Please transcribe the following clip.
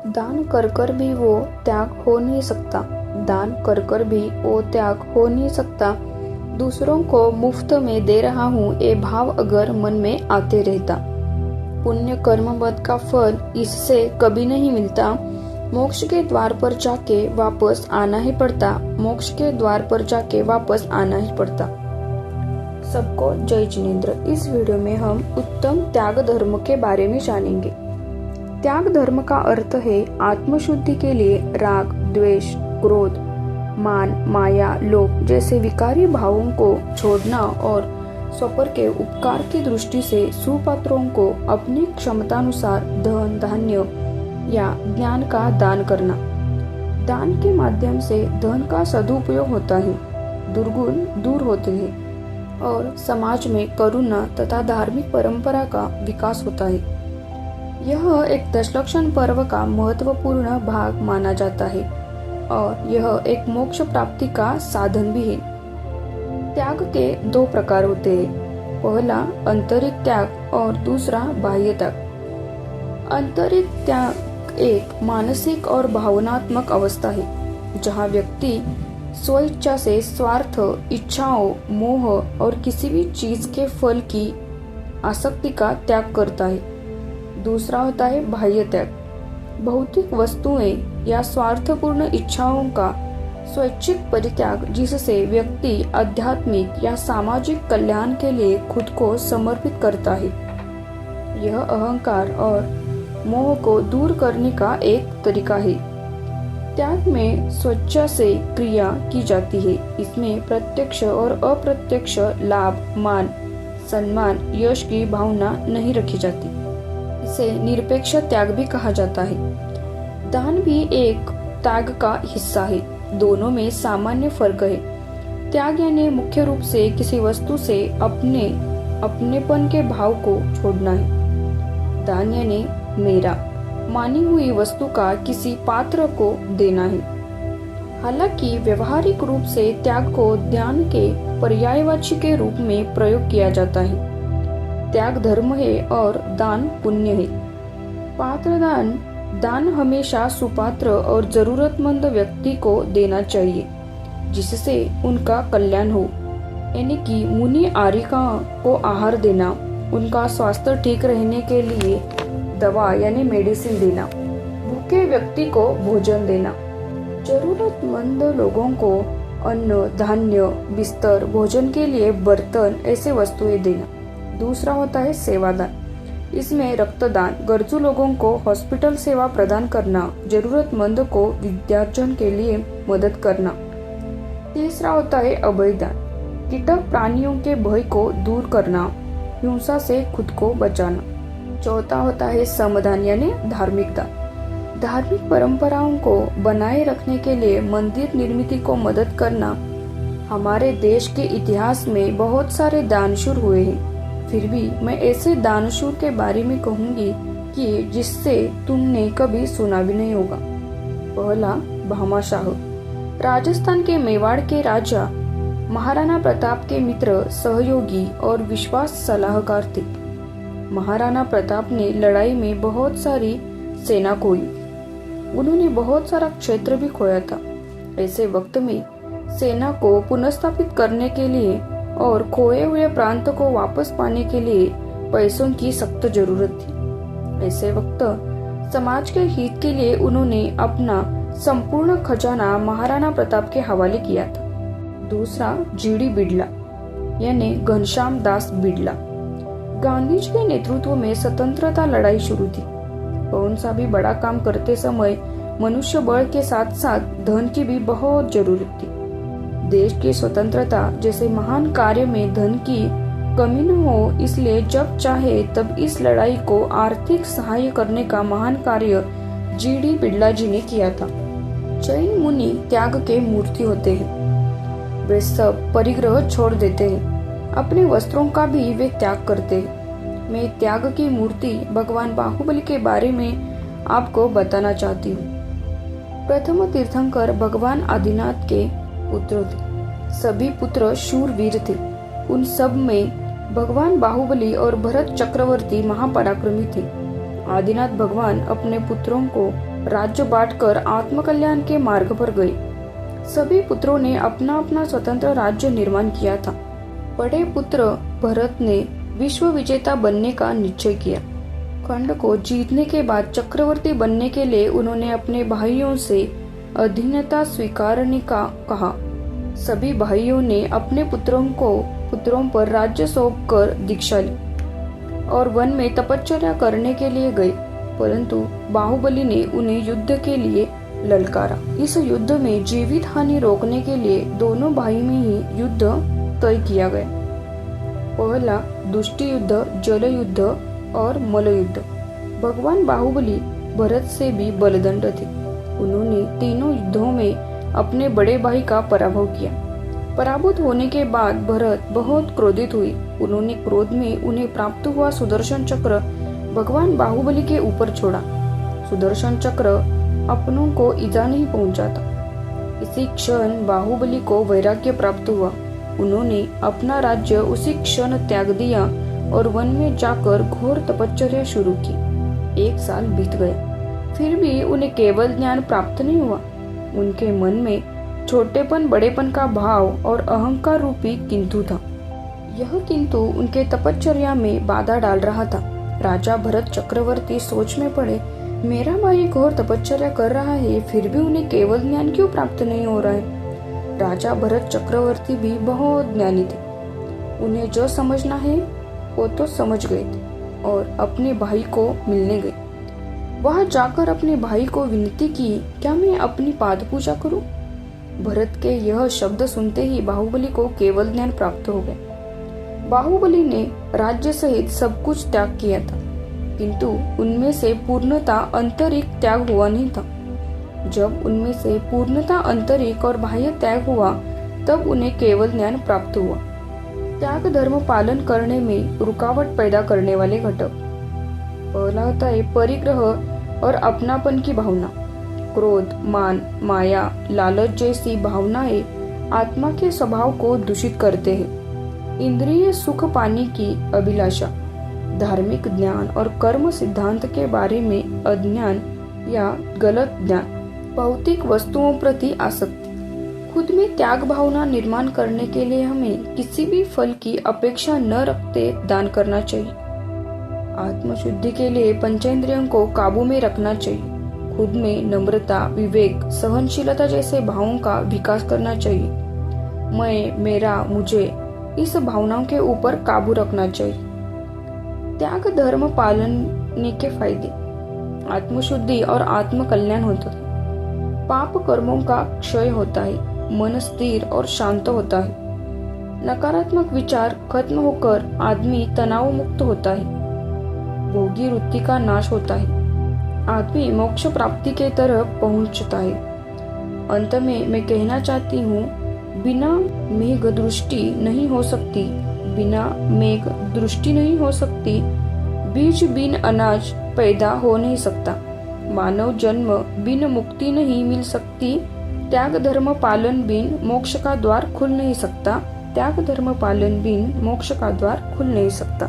दान कर कर भी वो त्याग हो नहीं सकता। दान कर कर भी वो त्याग हो नहीं सकता। दूसरों को मुफ्त में दे रहा हूँ ये भाव अगर मन में आते रहता। पुण्य कर्मवत का फल इससे कभी नहीं मिलता। मोक्ष के द्वार पर जाके वापस आना ही पड़ता। मोक्ष के द्वार पर जाके वापस आना ही पड़ता। सबको जय जिनेंद्र। इस वीडियो में हम उत्तम त्याग धर्म के बारे में जानेंगे। त्याग धर्म का अर्थ है आत्मशुद्धि के लिए राग, द्वेष, क्रोध, मान, माया, लोभ जैसे विकारी भावों को छोड़ना और स्वपर के उपकार की दृष्टि से सुपात्रों को अपनी क्षमतानुसार धन, धान्य या ज्ञान का दान करना। दान के माध्यम से धन का सदुपयोग होता है, दुर्गुण दूर होते हैं और समाज में करुणा तथा धार्मिक परंपरा का विकास होता है। यह एक दशलक्षण पर्व का महत्वपूर्ण भाग माना जाता है और यह एक मोक्ष प्राप्ति का साधन भी है। त्याग के दो प्रकार होते हैं, पहला आंतरिक त्याग और दूसरा बाह्य त्याग। आंतरिक त्याग एक मानसिक और भावनात्मक अवस्था है जहाँ व्यक्ति स्वेच्छा से स्वार्थ, इच्छाओं, मोह और किसी भी चीज के फल की आसक्ति का त्याग करता है। दूसरा होता है बाह्य त्याग। भौतिक वस्तुएं या स्वार्थपूर्ण इच्छाओं का स्वैच्छिक परित्याग जिससे व्यक्ति आध्यात्मिक या सामाजिक कल्याण के लिए खुद को समर्पित करता है। यह अहंकार और मोह को दूर करने का एक तरीका है। त्याग में स्वेच्छा से क्रिया की जाती है। इसमें प्रत्यक्ष और अप्रत्यक्ष लाभ, मान, सम्मान, यश की भावना नहीं रखी जाती। इसे निरपेक्ष त्याग भी कहा जाता है। दान भी एक त्याग का हिस्सा है। दोनों में सामान्य फर्क है। त्याग यानी मुख्य रूप से किसी वस्तु से अपनेपन के भाव को छोड़ना है। दान यानी मेरा मानी हुई वस्तु का किसी पात्र को देना है। हालांकि व्यवहारिक रूप से त्याग को ज्ञान के पर्यायवाची के रूप में प्रयोग किया जाता है। त्याग धर्म है और दान पुण्य है। पात्र दान हमेशा सुपात्र और जरूरतमंद व्यक्ति को देना चाहिए जिससे उनका कल्याण हो, यानी कि मुनि आरिका को आहार देना, उनका स्वास्थ्य ठीक रहने के लिए दवा यानी मेडिसिन देना, भूखे व्यक्ति को भोजन देना, जरूरतमंद लोगों को अन्न, धान्य, बिस्तर, भोजन के लिए बर्तन ऐसे वस्तुएं देना। दूसरा होता है सेवादान। इसमें रक्तदान, गरजू लोगों को हॉस्पिटल सेवा प्रदान करना, जरूरतमंद को विद्यार्जन के लिए मदद करना। तीसरा होता है अभयदान। कीटक प्राणियों के भय को दूर करना, हिंसा से खुद को बचाना। चौथा होता है समदान यानी धार्मिक दान। धार्मिक परंपराओं को बनाए रखने के लिए मंदिर निर्मित को मदद करना। हमारे देश के इतिहास में बहुत सारे दानशूर हुए हैं, फिर भी मैं ऐसे दानशूर के बारे में कहूंगी कि जिससे तुमने कभी सुना भी नहीं होगा। पहला भामाशाह, राजस्थान के मेवाड़ के राजा महाराणा प्रताप के मित्र, सहयोगी और विश्वास सलाहकार थे। महाराणा प्रताप ने लड़ाई में बहुत सारी सेना खोई। उन्होंने बहुत सारा क्षेत्र भी खोया था। ऐसे वक्त में सेना को पुनर्स्थापित करने के लिए और खोए हुए प्रांत को वापस पाने के लिए पैसों की सख्त जरूरत थी। ऐसे वक्त समाज के हित के लिए उन्होंने अपना संपूर्ण खजाना महाराणा प्रताप के हवाले किया था। दूसरा जीडी बिड़ला यानी घनश्याम दास बिड़ला। गांधी जी के नेतृत्व में स्वतंत्रता लड़ाई शुरू थी। कौन सा भी बड़ा काम करते समय मनुष्य बल के साथ साथ धन की भी बहुत जरूरत थी। देश की स्वतंत्रता जैसे महान कार्य में धन की कमी न हो, इसलिए जब चाहे तब इस लड़ाई को आर्थिक सहाय करने का महान कार्य जीडी बिड़ला जी ने किया था। जैन मुनि त्याग के मूर्ति होते हैं। वे सब परिग्रह छोड़ देते हैं। अपने वस्त्रों का भी वे त्याग करते हैं। मैं त्याग की मूर्ति भगवान बाहुबली के बारे में आपको बताना चाहती हूँ। प्रथम तीर्थंकर भगवान आदिनाथ के पुत्र थे। सभी पुत्र शूरवीर थे। उन सब में भगवान बाहुबली और भरत चक्रवर्ती महापराक्रमी थे। आदिनाथ भगवान अपने पुत्रों को राज्य बांटकर आत्मकल्याण के मार्ग पर गए। सभी पुत्रों ने अपना अपना स्वतंत्र राज्य निर्माण किया था। बड़े पुत्र भरत ने विश्व विजेता बनने का निश्चय किया। खंड को जीतने के बाद चक्रवर्ती बनने के लिए उन्होंने अपने भाइयों से अधीनता स्वीकारने का कहा। सभी भाइयों ने अपने पुत्रों पर राज्य सौंप कर दीक्षा ली और वन में तपश्चर्या करने के लिए गए, परंतु बाहुबली ने उन्हें युद्ध के लिए ललकारा। इस युद्ध में जीवित हानि रोकने के लिए दोनों भाई में ही युद्ध तय किया गया। पहला दुष्टि युद्ध, जल युद्ध और मल युद्ध। भगवान बाहुबली भरत से भी बलदंड थे। उन्होंने तीनों युद्धों में अपने बड़े भाई का पराभव किया। पराभूत होने के बाद भरत बहुत क्रोधित हुए। उन्होंने क्रोध में उन्हें प्राप्त हुआ सुदर्शन चक्र भगवान बाहुबली के ऊपर छोड़ा। सुदर्शन चक्र अपनों को इजा नहीं पहुंचाता। इसी क्षण बाहुबली को वैराग्य प्राप्त हुआ। उन्होंने अपना राज्य उसी क्षण त्याग दिया और वन में जाकर घोर तपश्चर्या शुरू की। 1 साल बीत गया, फिर भी उन्हें केवल ज्ञान प्राप्त नहीं हुआ। उनके मन में छोटेपन बड़ेपन का भाव और अहंकार रूपी किंतु था। यह किंतु उनके तपश्चर्या में बाधा डाल रहा था। राजा भरत चक्रवर्ती सोच में पड़े, मेरा भाई घोर तपश्चर्या कर रहा है, फिर भी उन्हें केवल ज्ञान क्यों प्राप्त नहीं हो रहा है। राजा भरत चक्रवर्ती भी बहुत ज्ञानी थे। उन्हें जो समझना है वो तो समझ गए थे और अपने भाई को मिलने गए। वहां जाकर अपने भाई को विनती की, क्या मैं अपनी पाद पूजा करूं? भरत के यह शब्द सुनते ही बाहुबली को केवल ज्ञान प्राप्त हो गया। बाहुबली ने राज्य सहित सब कुछ त्याग किया था, किंतु उनमें से पूर्णता आंतरिक त्याग हुआ नहीं था। जब उनमें से पूर्णता आंतरिक और बाह्य त्याग हुआ, तब उन्हें केवल ज्ञान प्राप्त हुआ। त्याग धर्म पालन करने में रुकावट पैदा करने वाले घटक। पहला होता है परिग्रह और अपनापन की भावना। क्रोध, मान, माया, लालच जैसी भावनाएं आत्मा के स्वभाव को दूषित करते हैं। इंद्रिय सुख पाने की अभिलाषा, धार्मिक ज्ञान और कर्म सिद्धांत के बारे में अज्ञान या गलत ज्ञान, भौतिक वस्तुओं प्रति आसक्ति। खुद में त्याग भावना निर्माण करने के लिए हमें किसी भी फल की अपेक्षा न रखते दान करना चाहिए। आत्मशुद्धि के लिए पंचेंद्रियों को काबू में रखना चाहिए। खुद में नम्रता, विवेक, सहनशीलता जैसे भावों का विकास करना चाहिए। मैं, मेरा, मुझे, इस भावनाओं के ऊपर काबू रखना चाहिए। त्याग धर्म पालने के फायदे। आत्मशुद्धि और आत्मकल्याण होता है। पाप कर्मों का क्षय होता है। मन स्थिर और शांत होता है। नकारात्मक विचार खत्म होकर आदमी तनाव मुक्त होता है। भोगी वृत्ति का नाश होता है। आदमी मोक्ष प्राप्ति के तरफ पहुंचता है। अंत में मैं कहना चाहती हूँ, बिना मेघ दृष्टि नहीं हो सकती, बिना मेघ दृष्टि नहीं हो सकती, बीज बिन अनाज पैदा हो नहीं सकता, मानव जन्म बिन मुक्ति नहीं मिल सकती, त्याग धर्म पालन बिन मोक्ष का द्वार खुल नहीं सकता, त्याग धर्म पालन बिन मोक्ष का द्वार खुल नहीं सकता।